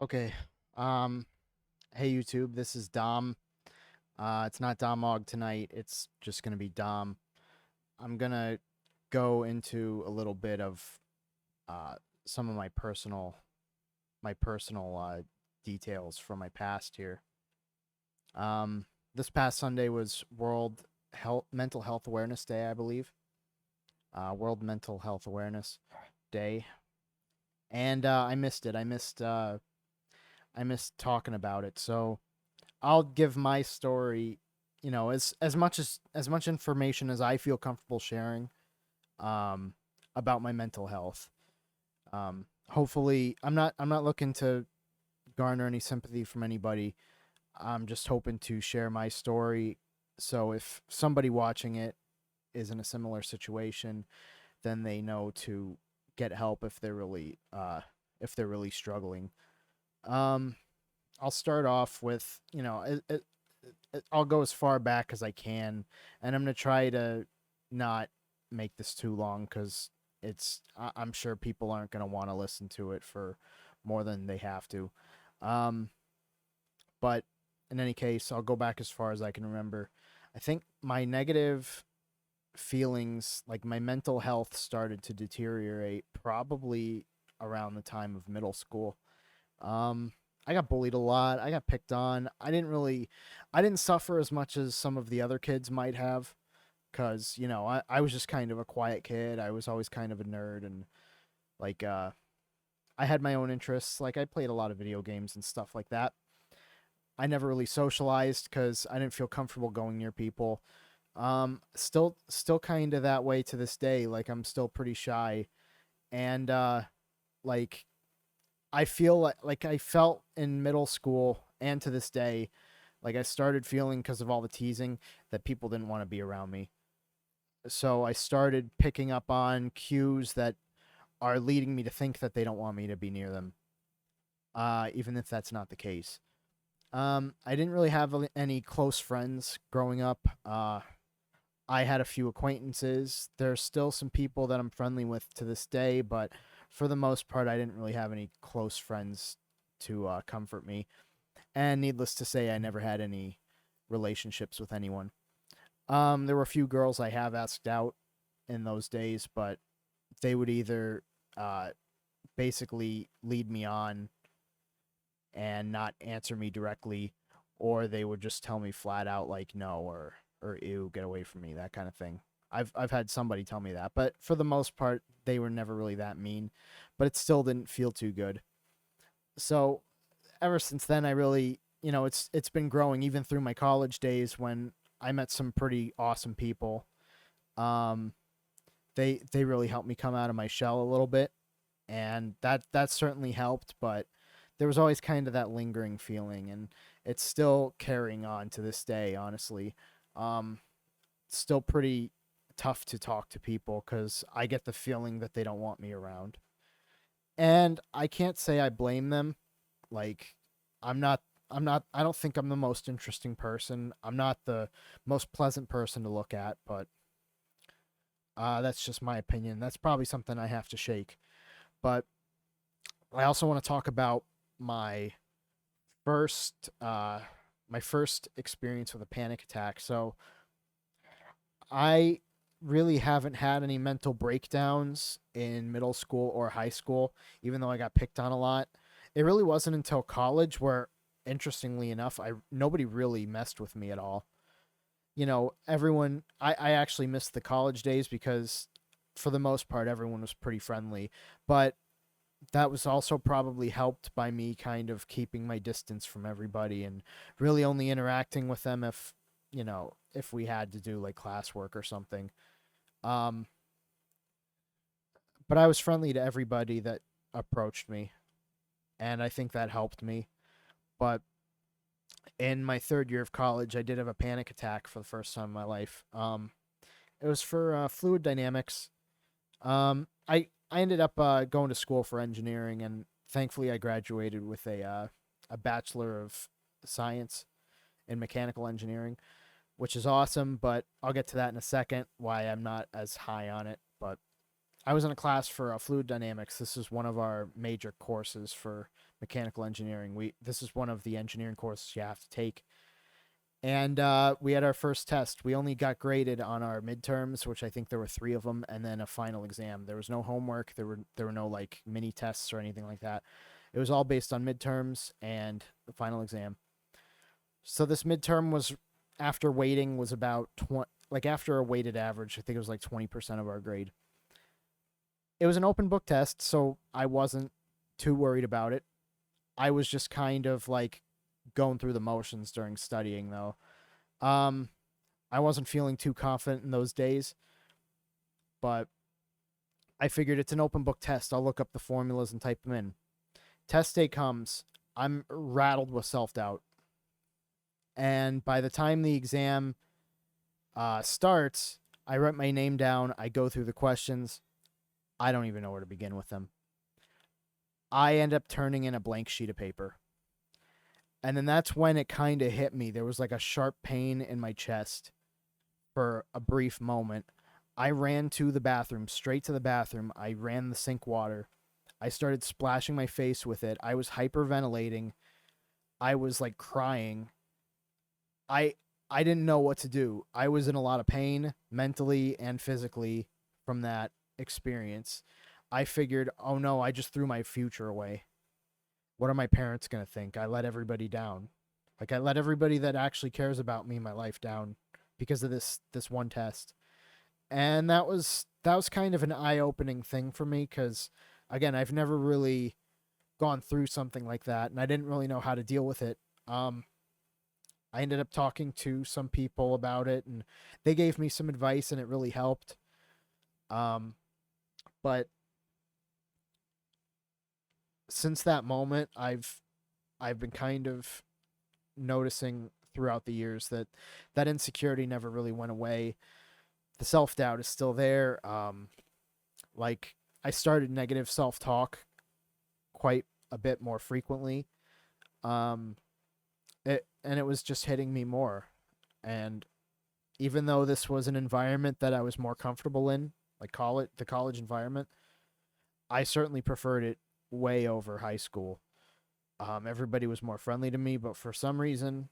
Okay. Um, hey YouTube, this is Dom. It's not Domog tonight. It's just gonna be Dom. I'm gonna go into a little bit of uh some of my personal details from my past here. Um, this past Sunday was World Health Mental Health Awareness Day, I believe. World Mental Health Awareness Day, and I missed it. I missed talking about it. So I'll give my story, as much information as I feel comfortable sharing um about my mental health. Hopefully I'm not looking to garner any sympathy from anybody. I'm just hoping to share my story, so if somebody watching it is in a similar situation, then they know to get help if they're really struggling. Um I'll start off with, I'll go as far back as I can, and I'm gonna try to not make this too long because I'm sure people aren't gonna want to listen to it for more than they have to. Um, but in any case, I'll go back as far as I can remember. I think my negative feelings, like my mental health, started to deteriorate probably around the time of middle school. Um, I got bullied a lot. I got picked on. I didn't suffer as much as some of the other kids might have, because I was just kind of a quiet kid. I was always kind of a nerd, and like I had my own interests. Like I played a lot of video games and stuff like that. I never really socialized because I didn't feel comfortable going near people. Still kind of that way to this day. Like I'm still pretty shy, and like I feel like I felt in middle school and to this day, like I started feeling because of all the teasing that people didn't want to be around me. So I started picking up on cues that are leading me to think that they don't want me to be near them, even if that's not the case. I didn't really have any close friends growing up. I had a few acquaintances. There's still some people that I'm friendly with to this day, but for the most part, I didn't really have any close friends to comfort me. And needless to say, I never had any relationships with anyone. There were a few girls I have asked out in those days, but they would either uh, basically lead me on and not answer me directly, or they would just tell me flat out like no or ew, get away from me, that kind of thing. I've had somebody tell me that, but for the most part, they were never really that mean. But it still didn't feel too good. So ever since then, I really, it's been growing even through my college days when I met some pretty awesome people. Um, they really helped me come out of my shell a little bit, and that certainly helped. But there was always kind of that lingering feeling, and it's still carrying on to this day. Honestly, it's still pretty tough to talk to people because I get the feeling that they don't want me around, and I can't say I blame them. Like, I'm not. I don't think I'm the most interesting person. I'm not the most pleasant person to look at, but that's just my opinion. That's probably something I have to shake. But I also want to talk about my first uh my first experience with a panic attack. So I really haven't had any mental breakdowns in middle school or high school, even though I got picked on a lot. It really wasn't until college where, interestingly enough, I nobody really messed with me at all. Everyone, I actually missed the college days because for the most part everyone was pretty friendly. But that was also probably helped by me kind of keeping my distance from everybody and really only interacting with them if we had to do like classwork or something. Um, but I was friendly to everybody that approached me, and I think that helped me. But in my third year of college, I did have a panic attack for the first time in my life. It was for fluid dynamics. I ended up going to school for engineering, and thankfully I graduated with a bachelor of science in mechanical engineering, which is awesome. But I'll get to that in a second. Why I'm not as high on it, but I was in a class for fluid dynamics. This is one of our major courses for mechanical engineering. This is one of the engineering courses you have to take. And we had our first test. We only got graded on our midterms, which I think there were 3 of them, and then a final exam. There was no homework. There were no like mini tests or anything like that. It was all based on midterms and the final exam. So this midterm was after weighting was about 20, like after a weighted average, I think it was like 20% of our grade. It was an open book test, so I wasn't too worried about it. I was just kind of like going through the motions during studying though. Um I wasn't feeling too confident in those days, but I figured it's an open book test. I'll look up the formulas and type them in. Test day comes. I'm rattled with self-doubt. And by the time the exam starts, I write my name down, I go through the questions. I don't even know where to begin with them. I end up turning in a blank sheet of paper. And then that's when it kind of hit me. There was like a sharp pain in my chest for a brief moment. I ran to the bathroom, straight to the bathroom. I ran the sink water. I started splashing my face with it. I was hyperventilating. I was like crying. I I didn't know what to do. I was in a lot of pain mentally and physically from that experience. I figured, oh no, I just threw my future away. What are my parents going to think? I let everybody down. Like I let everybody that actually cares about me in my life down because of this one test. And that was kind of an eye-opening thing for me cuz again, I've never really gone through something like that and I didn't really know how to deal with it. I ended up talking to some people about it and they gave me some advice and it really helped. Um, but since that moment, I've been kind of noticing throughout the years that that insecurity never really went away. The self-doubt is still there. Like I started negative self-talk quite a bit more frequently. Um, it was just hitting me more. And even though this was an environment that I was more comfortable in, like the college environment, I certainly preferred it way over high school. Everybody was more friendly to me, but for some reason,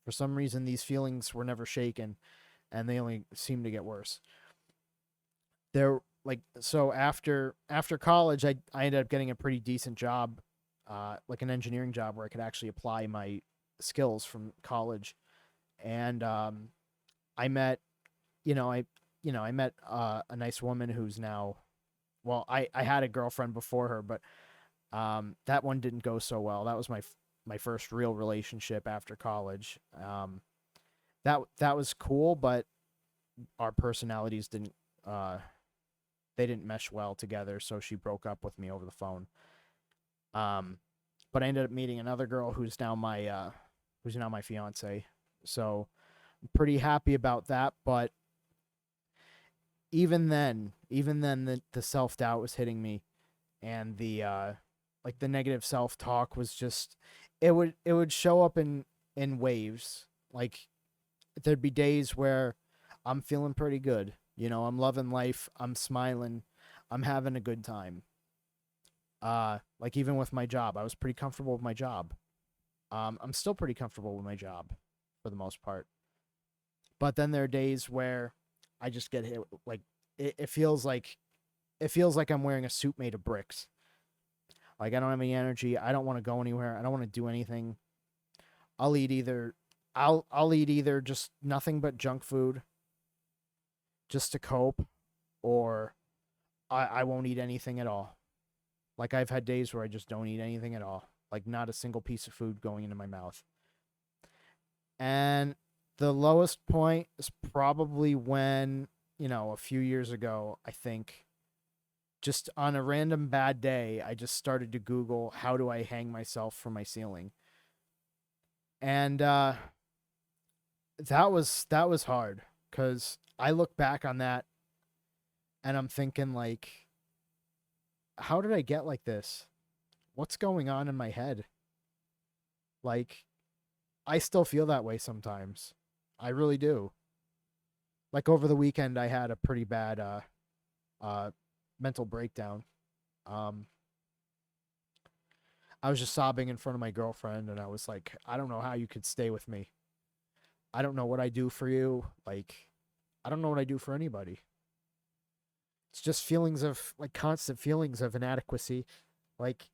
these feelings were never shaken, and they only seemed to get worse. There, like, so after college, I ended up getting a pretty decent job, like an engineering job where I could actually apply my skills from college, and I met, I met a nice woman who's now, well, I had a girlfriend before her, but that one didn't go so well. That was my first real relationship after college. That was cool, but our personalities didn't they didn't mesh well together, so she broke up with me over the phone. Um, but I ended up meeting another girl who's now my fiance. So I'm pretty happy about that, but even then the self-doubt was hitting me and the like the negative self-talk was just it would show up in waves. Like there'd be days where I'm feeling pretty good. I'm loving life, I'm smiling, I'm having a good time. Like even with my job, I was pretty comfortable with my job. I'm still pretty comfortable with my job for the most part. But then there are days where I just get hit like it feels like I'm wearing a suit made of bricks. Like I don't have any energy. I don't want to go anywhere. I don't want to do anything. I'll eat either I'll eat either just nothing but junk food just to cope, or I won't eat anything at all. Like I've had days where I just don't eat anything at all. Like not a single piece of food going into my mouth. And the lowest point is probably when, a few years ago, I think, just on a random bad day, I just started to Google how do I hang myself from my ceiling. And that was hard cuz I look back on that and I'm thinking like how did I get like this? What's going on in my head? Like I still feel that way sometimes. I really do. Like over the weekend I had a pretty bad uh mental breakdown. Um, I was just sobbing in front of my girlfriend, and I was like, I don't know how you could stay with me. I don't know what I do for you. Like, I don't know what I do for anybody. It's just feelings of like constant feelings of inadequacy. Like,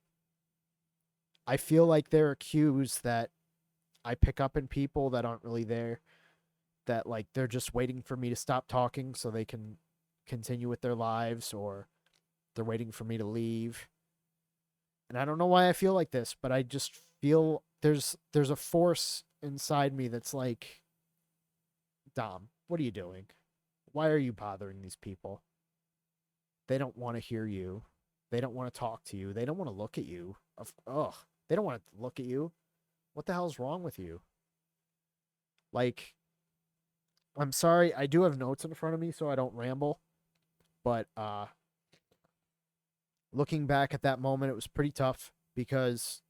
I feel like there are cues that I pick up in people that aren't really there, that like they're just waiting for me to stop talking so they can continue with their lives, or they're waiting for me to leave. And I don't know why I feel like this, but I just feel there's a force inside me that's like, Dom, what are you doing? Why are you bothering these people? They don't want to hear you. They don't want to talk to you. They don't want to look at you. Ugh. They don't want to look at you. What the hell's wrong with you? Like, I'm sorry, I do have notes in front of me so I don't ramble, but looking back at that moment, it was pretty tough because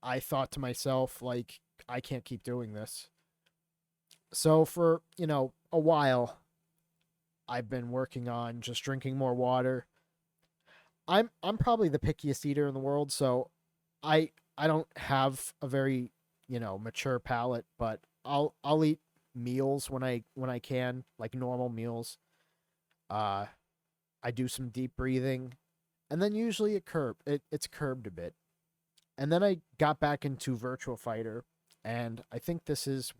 I thought to myself, like, I can't keep doing this. So for, a while, I've been working on just drinking more water. I'm probably the pickiest eater in the world, so I don't have a very, mature palate, but I'll eat meals when I can, like normal meals. Uh I do some deep breathing, and then usually it's curbed a bit. And then I got back into Virtual Fighter, and I think this is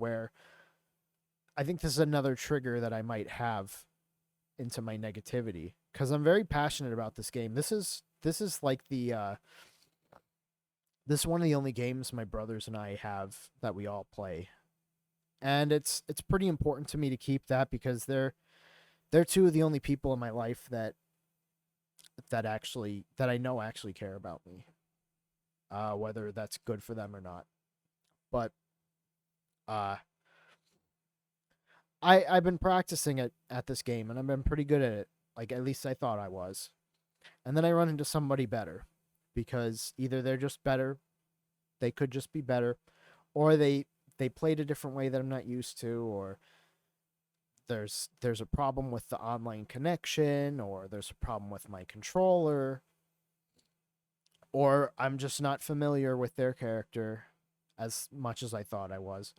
another trigger that I might have into my negativity, because I'm very passionate about this game. This is like this is one of the only games my brothers and I have that we all play. And it's pretty important to me to keep that, because they're two of the only people in my life that I know actually care about me. Whether that's good for them or not. But uh I've been practicing it at this game, and I've been pretty good at it. Like, at least I thought I was. And then I run into somebody better, because either they're just better, they could just be better, or they played a different way that I'm not used to, or there's a problem with the online connection, or there's a problem with my controller, or I'm just not familiar with their character as much as I thought I was.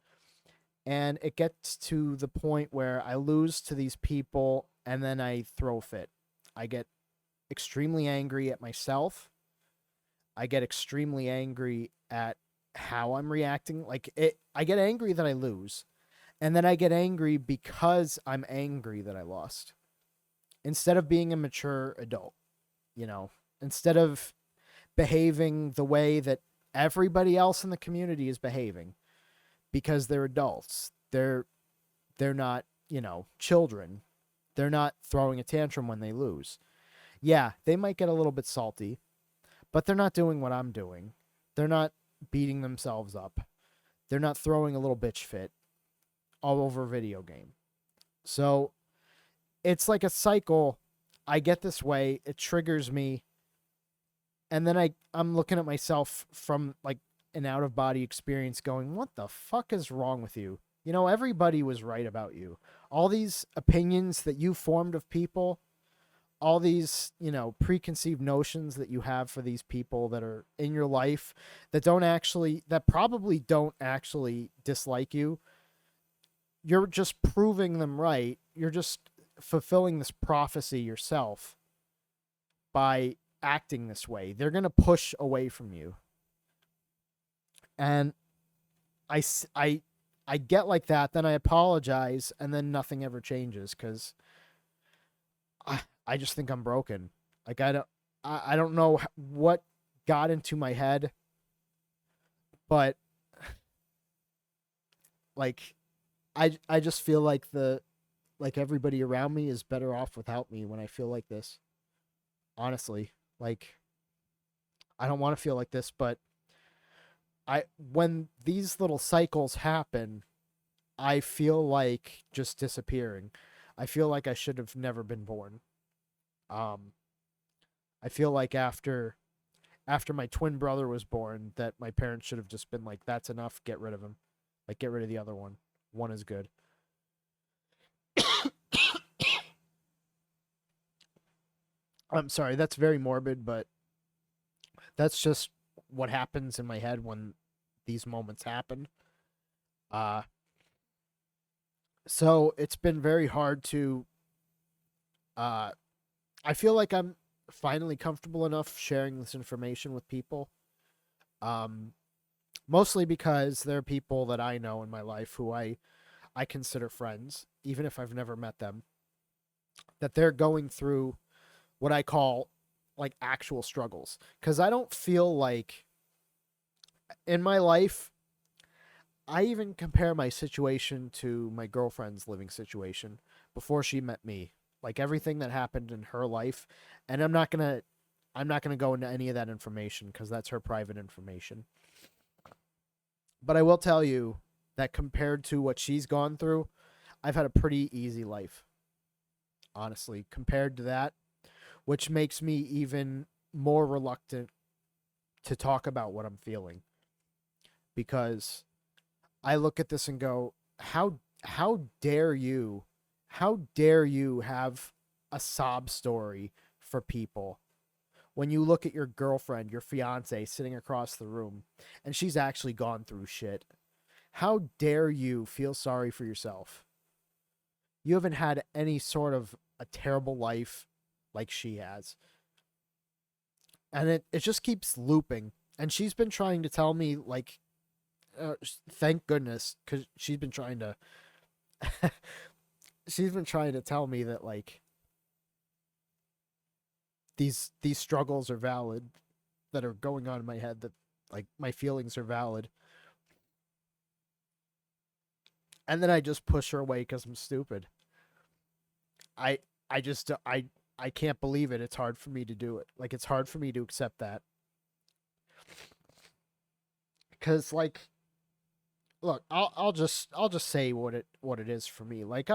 And it gets to the point where I lose to these people, and then I throw a fit. I get extremely angry at myself. I get extremely angry at how I'm reacting. I get angry that I lose, and then I get angry because I'm angry that I lost. Instead of being a mature adult, you know, instead of behaving the way that everybody else in the community is behaving, because they're adults. They're not, children. They're not throwing a tantrum when they lose. Yeah, they might get a little bit salty, but they're not doing what I'm doing. They're not beating themselves up. They're not throwing a little bitch fit all over a video game. So it's like a cycle. I get this way, it triggers me, and then I'm looking at myself from like an out of body experience going, what the fuck is wrong with you? Everybody was right about you. All these opinions that you formed of people, all these, preconceived notions that you have for these people that are in your life that probably don't actually dislike you. You're just proving them right. You're just fulfilling this prophecy yourself by acting this way. They're going to push away from you. And I get like that, then I apologize, and then nothing ever changes, because I just think I'm broken. Like, I don't know what got into my head, but like I just feel like everybody around me is better off without me when I feel like this. Honestly, like, I don't want to feel like this, but when these little cycles happen, I feel like just disappearing. I feel like I should have never been born. Um, I feel like after my twin brother was born, that my parents should have just been like, "That's enough. Get rid of him. Like, get rid of the other one. One is good." I'm sorry, that's very morbid, but that's just what happens in my head when these moments happen. Uh, so it's been very hard to. Uh, I feel like I'm finally comfortable enough sharing this information with people. Um, Mostly because there are people that I know in my life who I consider friends, even if I've never met them, that they're going through what I call like actual struggles. Because I don't feel like in my life, I even compare my situation to my girlfriend's living situation before she met me. Like everything that happened in her life, and I'm not gonna go into any of that information because that's her private information. But I will tell you that compared to what she's gone through, I've had a pretty easy life, honestly, compared to that, which makes me even more reluctant to talk about what I'm feeling because I look at this and go, how dare you, how dare you have a sob story for people when you look at your girlfriend, your fiance sitting across the room, and she's actually gone through shit. How dare you feel sorry for yourself? You haven't had any sort of a terrible life like she has. And it just keeps looping. And she's been trying to tell me, like, thank goodness, because she's been trying to. She's been trying to tell me that, like, these struggles are valid that are going on in my head, that, like, my feelings are valid. And then I just push her away because I'm stupid. I I just I can't believe it. It's hard for me to do it. Like it's hard for me to accept that. Cuz like look, I'll just say what it is for me. Like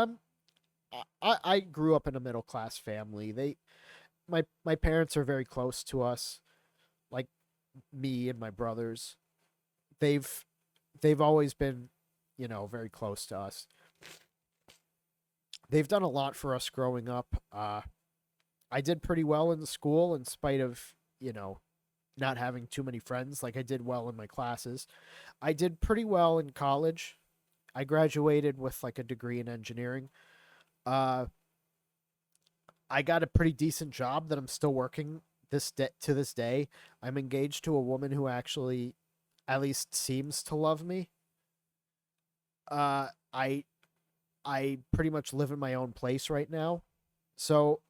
I grew up in a middle class family. My parents are very close to us. Like me and my brothers. They've they've always been, very close to us. They've done a lot for us growing up. I did pretty well in school in spite of, not having too many friends. Like I did well in my classes. I did pretty well in college. I graduated with like a degree in engineering. Uh, I got a pretty decent job that I'm still working to this day. I'm engaged to a woman who actually at least seems to love me. Uh, I I pretty much live in my own place right now. So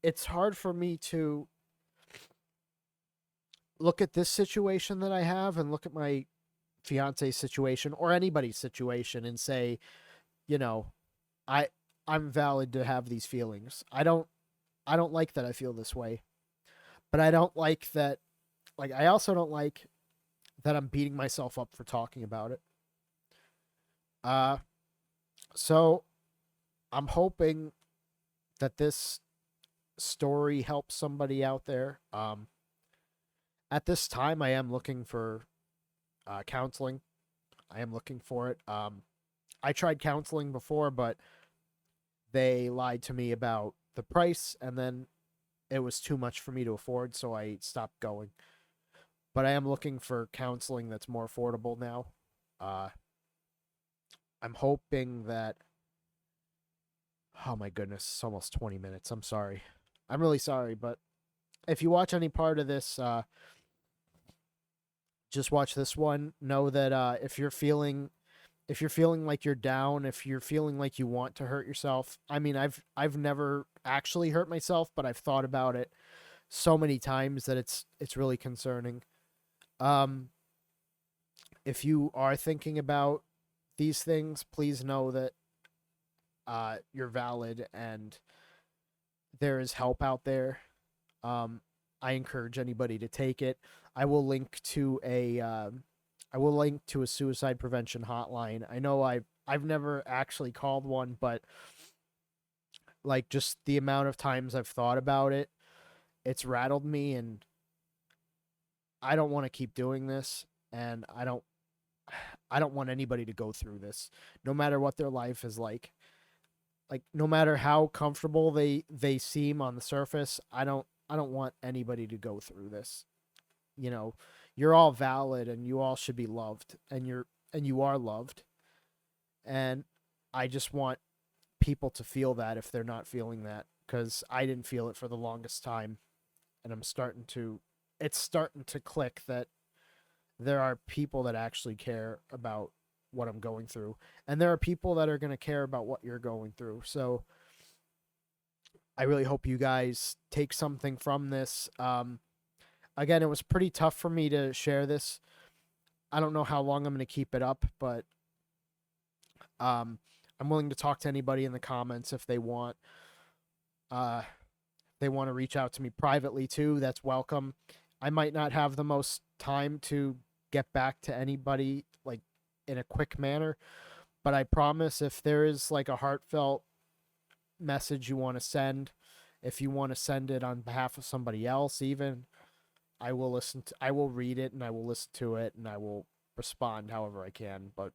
it's hard for me to look at this situation that I have and look at my fiance's situation or anybody's situation and say, you know, I I'm valid to have these feelings. I don't like that I feel this way. But I don't like that like I also don't like that I'm beating myself up for talking about it. Uh so I'm hoping that this story helps somebody out there. At this time I am looking for counseling. I am looking for it. I tried counseling before, but they lied to me about the price, and then it was too much for me to afford, so I stopped going. But I am looking for counseling that's more affordable now. Uh, I'm hoping that. Oh my goodness, it's almost 20 minutes. I'm sorry. I'm really sorry, but if you watch any part of this, just watch this one. Know that if you're feeling like you're down, if you're feeling like you want to hurt yourself, I mean, I've never actually hurt myself, but I've thought about it so many times that it's really concerning. Um, if you are thinking about these things, please know that you're valid and there is help out there. Um, I encourage anybody to take it. I will link to a I will link to a suicide prevention hotline. I know I've never actually called one, but like just the amount of times I've thought about it, it's rattled me, and I don't want to keep doing this, and I don't want anybody to go through this, no matter what their life is like. Like no matter how comfortable they seem on the surface, I don't. I don't want anybody to go through this. You know, you're all valid and you all should be loved, and you are loved. And I just want people to feel that if they're not feeling that, cuz I didn't feel it for the longest time, and it's starting to click that there are people that actually care about what I'm going through, and there are people that are going to care about what you're going through. So I really hope you guys take something from this. Again, it was pretty tough for me to share this. I don't know how long I'm going to keep it up, but um, I'm willing to talk to anybody in the comments if they want. They want to reach out to me privately too. That's welcome. I might not have the most time to get back to anybody like in a quick manner, but I promise if there is like a heartfelt message you want to send, if you want to send it on behalf of somebody else, even, I will read it and I will listen to it and I will respond however I can. But